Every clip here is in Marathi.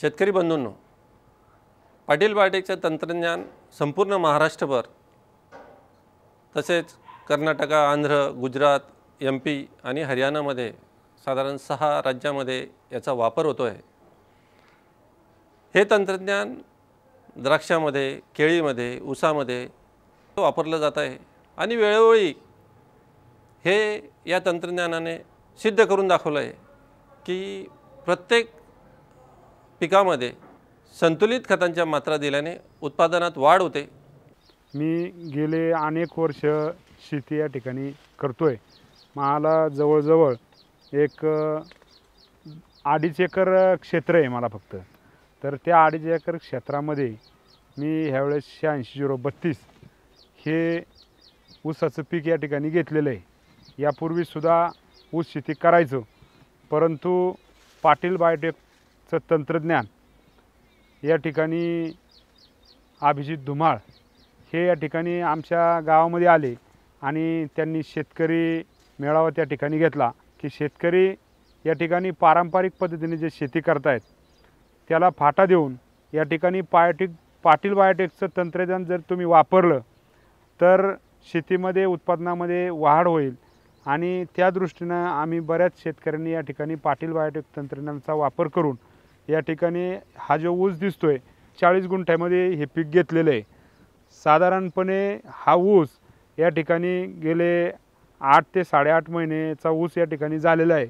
शेतकरी बंधूंनो, पाटील बायोटेकचे तंत्रज्ञान संपूर्ण महाराष्ट्रभर तसेच कर्नाटक, आंध्र, गुजरात, MP आणि हरियाणामध्ये साधारण 6 राज्यांमध्ये याचा वापर होतो आहे। हे तंत्रज्ञान द्राक्षामध्ये, केळीमध्ये, ऊसामध्ये वापरलं जात आहे आणि वेळोवेळी हे या तंत्रज्ञानाने सिद्ध करून दाखवलं आहे की प्रत्येक पिकामध्ये संतुलित खतांच्या मात्रा दिल्याने उत्पादनात वाढ होते। मी गेले अनेक वर्ष शेती या ठिकाणी करतोय। मला जवळजवळ एक 2.5 एकर क्षेत्र आहे मला फक्त। तर त्या 2.5 एकर क्षेत्रामध्ये मी ह्यावेळेस 86-032 हे ऊसाचं पीक या ठिकाणी घेतलेलं आहे। यापूर्वी सुद्धा ऊस शेती करायचो, परंतु पाटील बायोटेकचं तंत्रज्ञान या ठिकाणी अभिजित धुमाळ हे या ठिकाणी आमच्या गावामध्ये आले आणि त्यांनी शेतकरी मेळावा त्या ठिकाणी घेतला की शेतकरी या ठिकाणी पारंपरिक पद्धतीने जे शेती करतायत त्याला फाटा देऊन या ठिकाणी पाटील बायोटेकचं तंत्रज्ञान जर तुम्ही वापरलं तर शेतीमध्ये उत्पादनामध्ये वाढ होईल। आणि त्या दृष्टीनं आम्ही बऱ्याच शेतकऱ्यांनी या ठिकाणी पाटील बायोटेक तंत्रज्ञानाचा वापर करून या ठिकाणी हा जो ऊस दिसतोय 40 गुंठ्यामध्ये हे पीक घेतलेलं आहे। साधारणपणे हा ऊस या ठिकाणी गेले 8 ते 8.5 महिन्याचा ऊस या ठिकाणी झालेला आहे।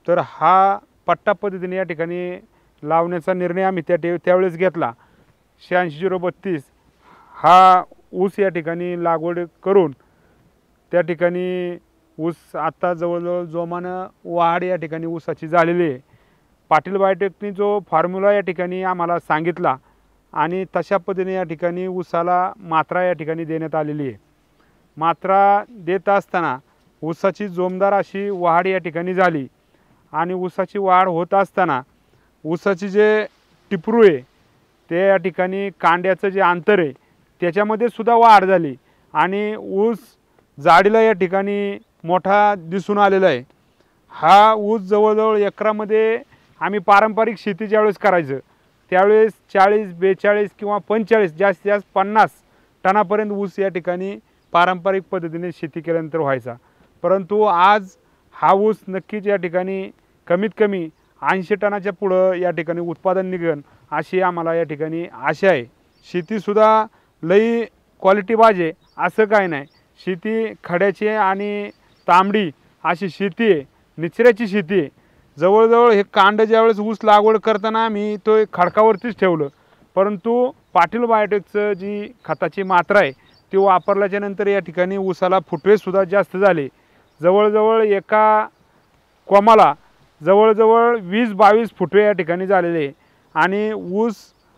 तर हा पट्टा पद्धतीने या ठिकाणी लावण्याचा निर्णय आम्ही त्यावेळेस घेतला। 86-032 हा ऊस या ठिकाणी लागवड करून त्या ठिकाणी ऊस आता जवळजवळ जोमानं वाढ या ठिकाणी ऊसाची झालेली आहे। पाटील बायोटेकनी जो फॉर्म्युला या ठिकाणी आम्हाला सांगितला आणि तशा पद्धतीने या ठिकाणी ऊसाला मात्रा या ठिकाणी देण्यात आलेली आहे। मात्रा देत असताना ऊसाची जोमदार अशी वाढ या ठिकाणी झाली आणि ऊसाची वाढ होत असताना ऊसाची जे टिपरू आहे ते या ठिकाणी कांड्याचं जे अंतर आहे त्याच्यामध्ये सुद्धा वाढ झाली आणि ऊस जाडीला या ठिकाणी मोठा दिसून आलेला आहे। हा ऊस जवळजवळ एकरामध्ये आम्ही पारंपरिक शेती ज्यावेळेस करायचं त्यावेळेस 40, 42 किंवा 45 जास्तीत जास्त 50 टनापर्यंत ऊस या ठिकाणी पारंपरिक पद्धतीने शेती केल्यानंतर व्हायचा। परंतु आज हा ऊस नक्कीच या ठिकाणी कमीत कमी 80 टनाच्या पुढं या ठिकाणी उत्पादन निघेल अशी आम्हाला या ठिकाणी आशा आहे। शेतीसुद्धा लई क्वालिटी पाहिजे असं काय नाही। शेती खड्याची आणि तांबडी अशी शेती आहे, निचऱ्याची शेती आहे। जवळजवळ हे कांड ज्यावेळेस ऊस लागवड करताना आम्ही तो खडकावरतीच ठेवलं, परंतु पाटील बायोटेकचं जी खताची मात्रा आहे ती वापरल्याच्या नंतर या ठिकाणी ऊसाला फुटवेसुद्धा जास्त झाले। जवळजवळ एका कोमाला जवळजवळ 20-22 फुटवे या ठिकाणी झालेले आहे आणि ऊस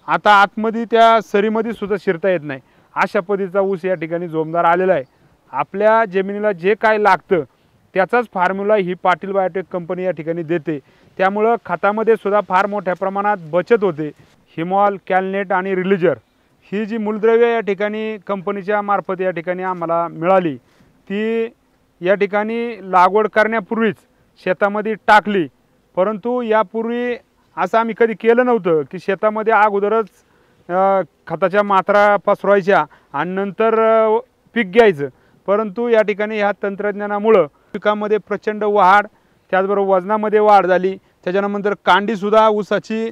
आता आतमध्ये त्या सरीमध्ये सुद्धा शिरता येत नाही अशा पद्धतीचा ऊस या ठिकाणी जोमदार आलेला आहे। आपल्या जमिनीला जे काय लागतं त्याचाच फॉर्म्युला ही पाटील बायोटेक कंपनी या ठिकाणी देते। त्यामुळं खतामध्ये सुद्धा फार मोठ्या प्रमाणात बचत होते। हिमॉल, कॅलनेट आणि रिलीजर ही जी मूलद्रव्ये या ठिकाणी कंपनीच्या मार्फत या ठिकाणी आम्हाला मिळाली ती या ठिकाणी लागवड करण्यापूर्वीच शेतामध्ये टाकली। परंतु यापूर्वी असं आम्ही कधी केलं नव्हतं की शेतामध्ये अगोदरच खताच्या मात्रा पसरवायच्या आणि नंतर पीक घ्यायचं। परंतु या ठिकाणी ह्या तंत्रज्ञानामुळं पिकामध्ये प्रचंड वाढ, त्याचबरोबर वजनामध्ये वाढ झाली। त्याच्यानंतर कांडीसुद्धा ऊसाची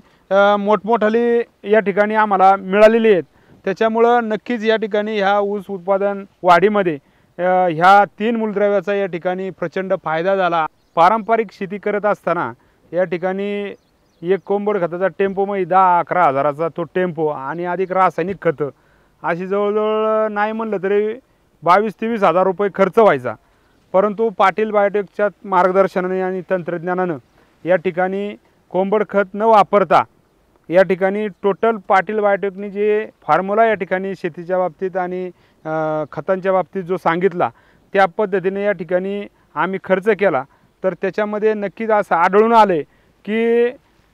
मोठमोठाली या ठिकाणी आम्हाला मिळालेली आहेत। त्याच्यामुळं नक्कीच या ठिकाणी ह्या ऊस उत्पादन वाढीमध्ये ह्या 3 मूलद्रव्याचा या ठिकाणी प्रचंड फायदा झाला। पारंपरिक शेती करत असताना या ठिकाणी एक कोंबड खताचा टेम्पो म्हणजे 10-11 हजाराचा तो टेम्पो आणि अधिक रासायनिक खतं अशी जवळजवळ नाही म्हणलं तरी 22-23 हजार रुपये खर्च व्हायचा। परंतु पाटील बायोटेकच्या मार्गदर्शनाने आणि तंत्रज्ञानानं या ठिकाणी कोंबड खत न वापरता या ठिकाणी टोटल पाटील बायोटेकनी जे फॉर्म्युला या ठिकाणी शेतीच्या बाबतीत आणि खतांच्या बाबतीत जो सांगितला त्या पद्धतीने या ठिकाणी आम्ही खर्च केला तर त्याच्यामध्ये नक्कीच असं आढळून आले की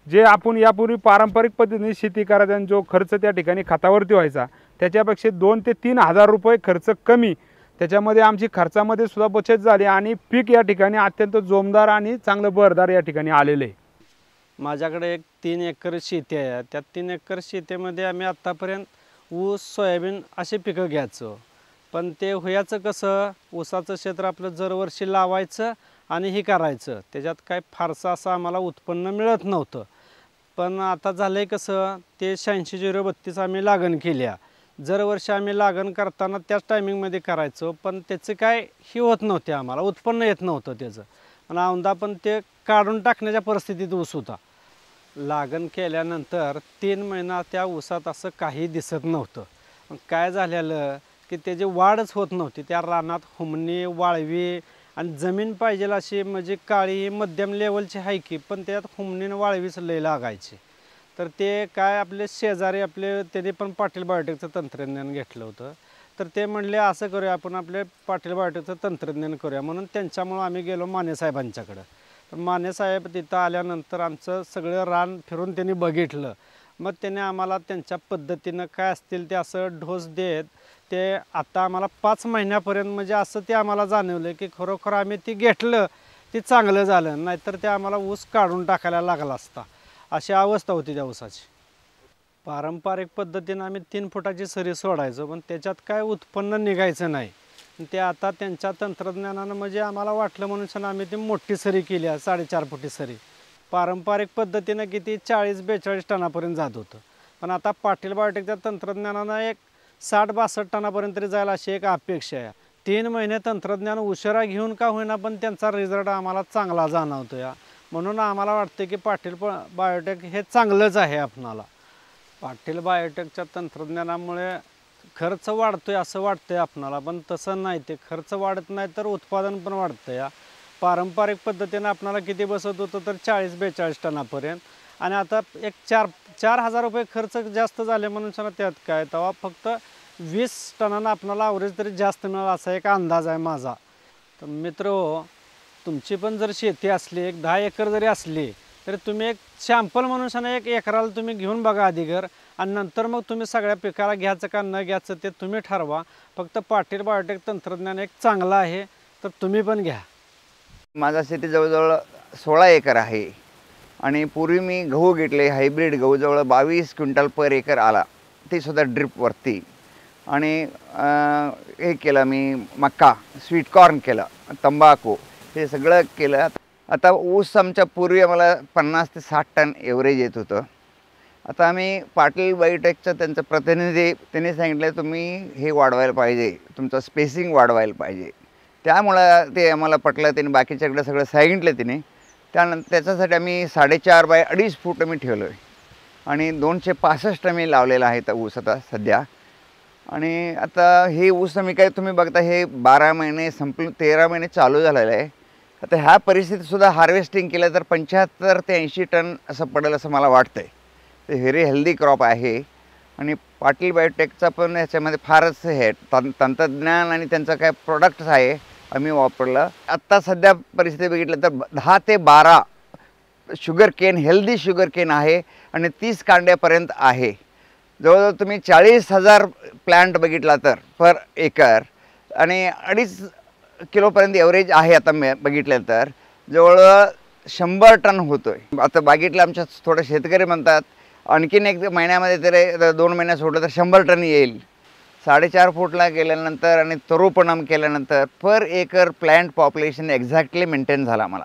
जे आपण यापूर्वी पारंपरिक पद्धतीने शेती करायचा आणि जो खर्च त्या ठिकाणी खतावरती व्हायचा त्याच्यापेक्षा 2 ते 3 हजार रुपये खर्च कमी, त्याच्यामध्ये आमची खर्चामध्ये सुद्धा बचत झाली आणि पीक या ठिकाणी अत्यंत जोमदार आणि चांगलं बहरदार या ठिकाणी आलेले आहे। माझ्याकडे एक 3 एकर शेती आहे. त्या 3 एकर शेतीमध्ये आम्ही आत्तापर्यंत ऊस, सोयाबीन अशी पिकं घ्यायचो. पण ते व्हायचं कसं, ऊसाचं क्षेत्र आपलं दरवर्षी लावायचं आणि हे करायचं, त्याच्यात काय फारसं असं आम्हाला उत्पन्न मिळत नव्हतं. पण आता झालं आहे कसं, ते 86-032 आम्ही लागण केली आहे. दरवर्षी आम्ही लागण करताना त्याच टायमिंगमध्ये करायचो, पण त्याचं काय हे होत नव्हते, आम्हाला उत्पन्न येत नव्हतं त्याचं. आणि औंधा पण ते काढून टाकण्याच्या परिस्थितीत ऊस होता. लागण केल्यानंतर 3 महिना त्या ऊसात असं काही दिसत नव्हतं. मग काय झालेलं की त्याची वाढच होत नव्हती. त्या रानात हुमणी, वाळवी आणि जमीन पाहिजे अशी म्हणजे काळी मध्यम लेवलची आहे की, पण त्यात हुमणी आणि वाळवीच लय लागायची. तर ते काय आपले शेजारी त्यांनी पण पाटील बायोटेकचं तंत्रज्ञान घेतलं होतं. तर ते म्हणले असं करूया आपण, आपले पाटील बायोटेकचं तंत्रज्ञान करूया. म्हणून त्यांच्यामुळं आम्ही गेलो माने साहेबांच्याकडं. तर माने साहेब तिथं आल्यानंतर आमचं सगळं रान फिरून त्यांनी बघितलं. मग त्याने आम्हाला त्यांच्या पद्धतीनं काय असतील ते असं डोस देत ते आता आम्हाला 5 महिन्यापर्यंत म्हणजे असं ते आम्हाला जाणवलं की खरोखर आम्ही ती घेतलं ते चांगलं झालं, नाहीतर ते आम्हाला ऊस काढून टाकायला लागला असता, अशी अवस्था होती त्या ऊसाची. पारंपरिक पद्धतीनं आम्ही 3 फुटाची सरी सोडायचो, पण त्याच्यात काय उत्पन्न निघायचं नाही. ते आता त्यांच्या तंत्रज्ञानानं म्हणजे आम्हाला वाटलं म्हणून आम्ही ती मोठी सरी केली आहे, 4.5 फुटी सरी. पारंपरिक पद्धतीनं किती 40-42 टनापर्यंत जात होतं, पण आता पाटील बायोटेकच्या तंत्रज्ञानानं एक 60-62 टनापर्यंत तरी जायला अशी एक अपेक्षा आहे. 3 महिने तंत्रज्ञान उशिरा घेऊन का होईना, पण त्यांचा रिझल्ट आम्हाला चांगला जाणवतो या. म्हणून आम्हाला वाटतं की पाटील बायोटेक हे चांगलंच आहे आपणाला. पाटील बायोटेकच्या तंत्रज्ञानामुळे खर्च वाढतोय असं वाटतंय आपणाला, पण तसं नाही. ते खर्च वाढत नाही तर उत्पादन पण वाढतं या. पारंपरिक पद्धतीनं आपणाला किती बसत होतं तर 40-42 टनापर्यंत, आणि आता एक 4,000 रुपये खर्च जास्त झाले म्हणून त्यात काय, तेव्हा फक्त 20 टनानं आपणाला ॲव्हरेज तरी जास्त मिळाला असा एक अंदाज आहे माझा. तर मित्र, तुमची पण जर शेती असली, एक 10 एकर जरी असली, तर तुम्ही एक शॅम्पल म्हणून एक एकराला तुम्ही घेऊन बघा आधी घर, आणि नंतर मग तुम्ही सगळ्या पिकाला घ्यायचं का न घ्यायचं ते तुम्ही ठरवा. फक्त पाटील बायोटेक तंत्रज्ञान एक चांगलं आहे, तर तुम्ही पण घ्या. माझा शेती जवळजवळ 16 एकर आहे, आणि पूर्वी मी गहू घेतले, हायब्रिड गहू जवळ 22 क्विंटल पर एकर आला, ते सुद्धा ड्रिपवरती. आणि हे केलं मी, मक्का, स्वीट कॉर्न केलं, तंबाखू, हे सगळं केलं. आता ऊस आमच्या पूर्वी आम्हाला 50 ते 60 टन एव्हरेज येत होतं. आता आम्ही पाटील बायोटेकचं त्यांचं प्रतिनिधी त्यांनी सांगितलं तुम्ही हे वाढवायला पाहिजे, तुमचं स्पेसिंग वाढवायला पाहिजे. त्यामुळं ते आम्हाला पटलं. त्यांनी बाकीच्याकडे सगळं सांगितलं त्याने. त्यानंतर त्याच्यासाठी आम्ही 4.5 बाय 2.5 फूट आम्ही ठेवलो आहे, आणि 265 आम्ही लावलेला आहे तर ऊस आता सध्या. आणि आता हे ऊस आम्ही काय तुम्ही बघता हे 12 महिने संपले, 13 महिने चालू झालेलं आहे. आता ह्या परिस्थितीतसुद्धा हार्वेस्टिंग केलं तर 75 ते 80 टन असं पडेल असं मला वाटतं आहे. ते व्हेरी हेल्दी क्रॉप आहे. आणि पाटील बायोटेकचा पण ह्याच्यामध्ये फारच हे तंत्रज्ञान आणि त्यांचं काय प्रोडक्ट्स आहे आम्ही वापरलं. आत्ता सध्या परिस्थिती बघितलं तर 10 ते 12 sugar cane, healthy sugar cane आहे, आणि 30 कांड्यापर्यंत आहे. जवळजवळ तुम्ही 40,000 प्लॅन्ट बघितला तर पर एकर, आणि 2.5 किलोपर्यंत एव्हरेज आहे. आता बघितलं तर जवळ 100 टन होतो आहे. आता बघितलं आमच्या थोडं शेतकरी म्हणतात आणखीन 1 महिन्यामध्ये तरी 2 महिन्यात सोडलं तर 100 टन येईल. 4.5 फूटला गेल्यानंतर आणि तरुपणम केल्यानंतर per acre plant population exactly maintain झाला मला.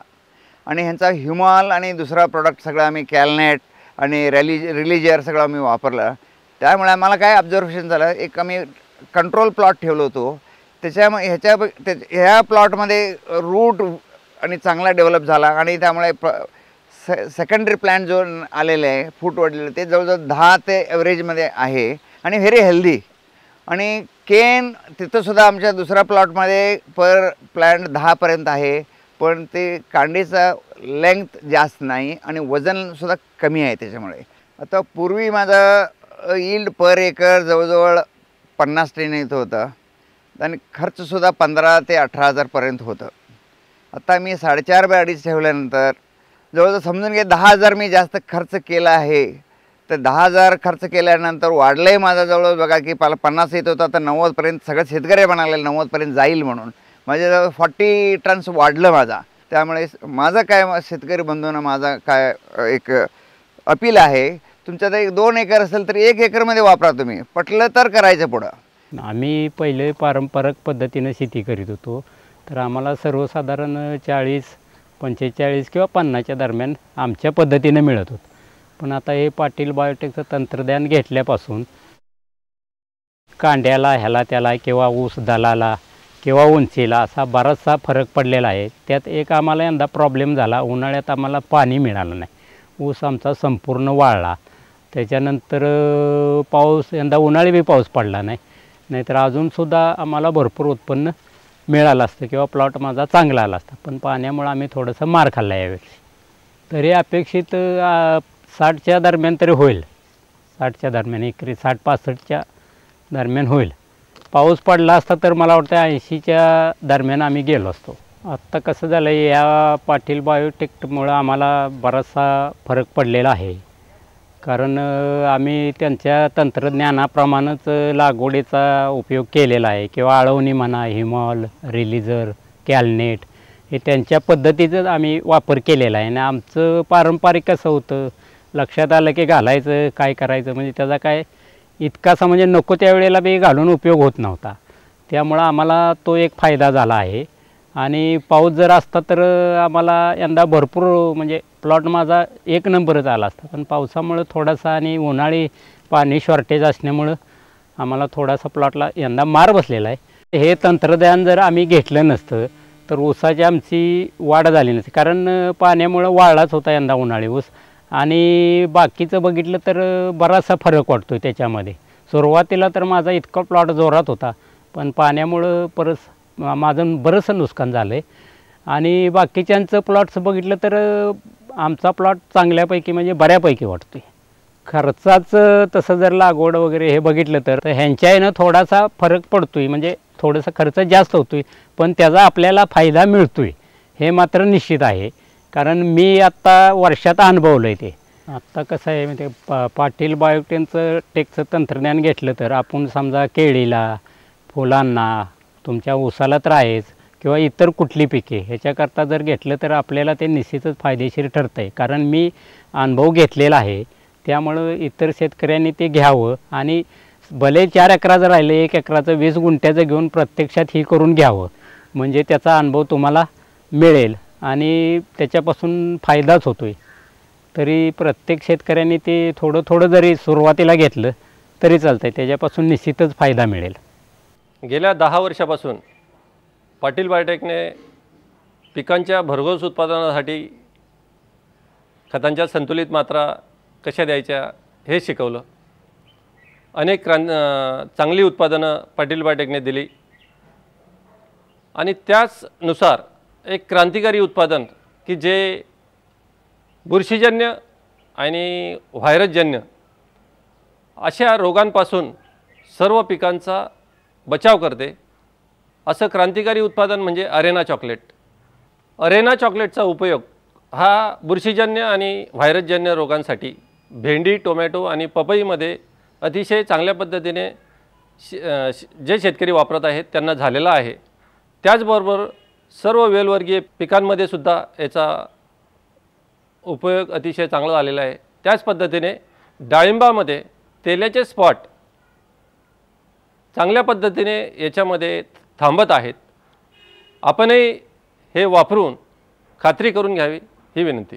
आणि ह्यांचा ह्युमॉल आणि दुसरा प्रोडक्ट सगळं आम्ही कॅलनेट आणि रिलिजर सगळं आम्ही वापरलं. त्यामुळे आम्हाला काय ऑब्झर्वेशन झालं, एक आम्ही कंट्रोल प्लॉट ठेवलो होतो, ह्या प्लॉटमध्ये रूट आणि चांगला डेव्हलप झाला. आणि त्यामुळे सेकंडरी प्लॅन्ट जो आलेले आहे फूट वाढलेले ते जवळजवळ 10 ते ॲव्हरेजमध्ये आहे, आणि व्हेरी हेल्दी. आणि केन तिथंसुद्धा आमच्या दुसऱ्या प्लॉटमध्ये पर प्लॅन्ट 10पर्यंत आहे, पण ते कांडीचा लेंथ जास्त नाही आणि वजनसुद्धा कमी आहे त्याच्यामुळे. आता पूर्वी माझा यील्ड पर एकर जवळजवळ 50 टन येत होतं, आणि खर्चसुद्धा 15 ते 18,000पर्यंत होतं. आता मी 4.5 बाय 2.5 ठेवल्यानंतर जवळजवळ समजून घे 10,000 मी जास्त खर्च केला आहे. तर 10,000 खर्च केल्यानंतर वाढलं आहे माझा जवळ बघा की 50 येत होता, तर 90पर्यंत सगळं शेतकरी म्हणाले 90पर्यंत जाईल म्हणून. माझ्याजवळ 40 टन्स वाढलं माझा. त्यामुळे माझं काय शेतकरी बंधूंना माझा काय एक अपील आहे, तुमच्यात एक 2 एकर असेल तर 1 एकरमध्ये वापरा तुम्ही, पटलं तर करायचं पुढं. आम्ही पहिले पारंपरिक पद्धतीनं शेती करीत होतो, तर आम्हाला सर्वसाधारण 40, 45 किंवा 50च्या दरम्यान आमच्या पद्धतीनं मिळत होतं. पण आता हे पाटील बायोटेकचं तंत्रज्ञान घेतल्यापासून कांड्याला ह्याला त्याला किंवा ऊस दलाला किंवा उंचीला असा बराचसा फरक पडलेला आहे. त्यात एक आम्हाला यंदा प्रॉब्लेम झाला, उन्हाळ्यात आम्हाला पाणी मिळालं नाही, ऊस आमचा संपूर्ण वाळला. त्याच्यानंतर पाऊस यंदा उन्हाळी बी पाऊस पडला नाही, नाहीतर अजूनसुद्धा आम्हाला भरपूर उत्पन्न मिळालं असतं किंवा प्लॉट माझा चांगला आला असता. पण पाण्यामुळं आम्ही थोडंसं मार खाल्ला यावेळी. तरी अपेक्षित 60च्या दरम्यान तरी होईल, 60च्या दरम्यान, एकरी 60-65च्या दरम्यान होईल. पाऊस पडला असता तर मला वाटतं 80च्या दरम्यान आम्ही गेलो असतो. आत्ता कसं झालं आहे, या पाटील बायोटेकमुळं आम्हाला बराचसा फरक पडलेला आहे. कारण आम्ही त्यांच्या तंत्रज्ञानाप्रमाणेच लागवडीचा उपयोग केलेला आहे किंवा आळवणी म्हणा, हिमॉल, रिलीजर, कॅलनेट हे त्यांच्या पद्धतीचंच आम्ही वापर केलेला आहे. आणि आमचं पारंपरिक कसं होतं, लक्षात आलं की घालायचं, काय करायचं, म्हणजे त्याचा काय इतकासा म्हणजे नको त्यावेळेला बी घालून उपयोग होत नव्हता. त्यामुळं आम्हाला तो एक फायदा झाला आहे. आणि पाऊस जर असता तर आम्हाला यंदा भरपूर म्हणजे प्लॉट माझा 1 नंबरच आला असता. पण पावसामुळं थोडासा आणि उन्हाळी पाणी शॉर्टेज असल्यामुळं आम्हाला थोडासा प्लॉटला यंदा मार बसलेला आहे. हे तंत्रज्ञान जर आम्ही घेतलं नसतं तर ऊसाची आमची वाढ झाली नसती, कारण पाण्यामुळं वाळलाच होता यंदा उन्हाळी ऊस. आणि बाकीचं बघितलं तर बराचसा फरक वाटतो आहे त्याच्यामध्ये. सुरुवातीला तर माझा इतका प्लॉट जोरात होता, पण पाण्यामुळं माझं बरंचसं नुकसान झालं आहे. आणि बाकीच्यांचं प्लॉट्स बघितलं तर आमचा प्लॉट चांगल्यापैकी म्हणजे बऱ्यापैकी वाटतो आहे. खर्चाचं तसं जर लागवड वगैरे हे बघितलं तर ह्यांच्या यानं थोडासा फरक पडतो आहे, म्हणजे थोडासा खर्च जास्त होतो आहे, पण त्याचा आपल्याला फायदा मिळतो आहे हे मात्र निश्चित आहे. कारण मी आत्ता वर्षात अनुभवलं आहे ते. आत्ता कसं आहे म्हणजे पाटील बायोटेकचं तंत्रज्ञान घेतलं तर आपण समजा केळीला, फुलांना, तुमच्या ऊसाला तर आहेच किंवा इतर कुठली पिके ह्याच्याकरता जर घेतलं तर आपल्याला ते निश्चितच फायदेशीर ठरतं आहे. कारण मी अनुभव घेतलेला आहे, त्यामुळं इतर शेतकऱ्यांनी ते घ्यावं. आणि भले 4 एकराचं राहिलं, 1 एकराचं 20 गुंठ्याचं घेऊन प्रत्यक्षात ही करून घ्यावं, म्हणजे त्याचा अनुभव तुम्हाला मिळेल आणि त्याच्यापासून फायदाच होतो आहे. तरी प्रत्येक शेतकऱ्यांनी ते थोडं थोडं जरी सुरुवातीला घेतलं तरी चालतं आहे, त्याच्यापासून निश्चितच फायदा मिळेल. गेल्या 10 वर्षापासून पाटील बायोटेकने पिकांच्या भरघोस उत्पादनासाठी खतांच्या संतुलित मात्रा कशा द्यायच्या हे शिकवलं. अनेक चांगली उत्पादनं पाटील बायोटेकने दिली आणि त्याचनुसार एक क्रांतिकारी उत्पादन की जे बुरशीजन्य आणि व्हायरसजन्य अशा रोगांपासून सर्व पिकांचा बचाव करते असं क्रांतिकारी उत्पादन म्हणजे अरेना चॉकलेट. अरेना चॉकलेटचा उपयोग हा बुरशीजन्य आणि व्हायरसजन्य रोगांसाठी भेंडी, टोमॅटो आणि पपईमध्ये अतिशय चांगल्या पद्धतीने जे शेतकरी वापरत आहेत त्यांना झालेला आहे. त्याचबरोबर सर्व वेलवर्गीय पिकांमध्ये सुद्धा याचा उपयोग अतिशय चांगला झालेला आहे. त्याच पद्धतीने डाळिंबामध्ये तेलाचे स्पॉट चांगल्या पद्धतीने याच्यामध्ये थांबत आहेत. आपणही हे वापरून खात्री करून घ्यावी ही विनंती.